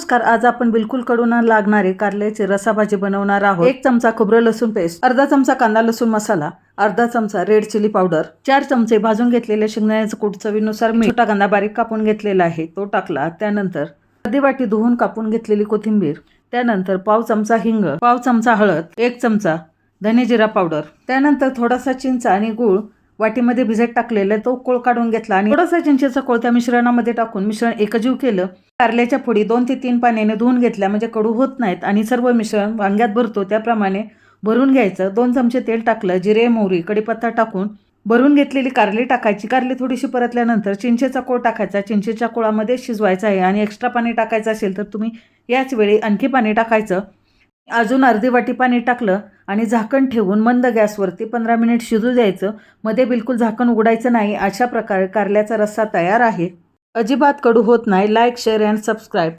नमस्कार, आज आपण बिलकुल कडू न लागणारे कारल्याची रसाभाजी बनवणार आहोत। 1 चमचा खोबरं लसूण पेस्ट, अर्धा चमचा कांदा लसूण मसाला, अर्धा चमचा रेड चिली पावडर, 4 चमचे भाजून घेतलेले शेंगदाण्याचं कूट, चवीनुसार मीठ, छोटा कांदा बारीक कापून घेतलेला आहे तो टाकला। त्यानंतर अर्धी वाटी धुवून कापून घेतलेली कोथिंबीर, त्यानंतर पाव चमचा हिंग, पाव चमचा हळद, 1 चमचा धने जिरा पावडर, त्यानंतर थोडासा चिंच आणि गूळ वाटीमध्ये भिजत टाकलेला तो कोळ काढून घेतला आणि थोडासा चिंचेचा कोळ त्या मिश्रणामध्ये टाकून मिश्रण एकजीव केलं। कारल्याच्या फोडी 2 ते 3 पाण्याने धुवून घेतल्या म्हणजे कडू होत नाहीत आणि सर्व मिश्रण वांग्यात भरतो त्याप्रमाणे भरून घ्यायचं। 2 चमचे तेल टाकलं, जिरे मोहरी कढीपत्ता टाकून भरून घेतलेली कारली टाकायची। कारली थोडीशी परतल्यानंतर चिंचेचा कोळ टाकायचा, चिंचेच्या कोळामध्ये शिजवायचा आहे आणि एक्स्ट्रा पाणी टाकायचं असेल तर तुम्ही याच वेळी आणखी पाणी टाकायचं। अजून अर्धी वाटी पाणी टाकलं आणि झाकण ठेवून मंद गॅसवरती 15 मिनिट शिजू द्यायचं। मध्ये बिलकुल झाकण उघडायचं नाही। अशा प्रकारे कारल्याचा रस्सा तयार आहे। अजिबात कडू होत नाही। Like, share and subscribe.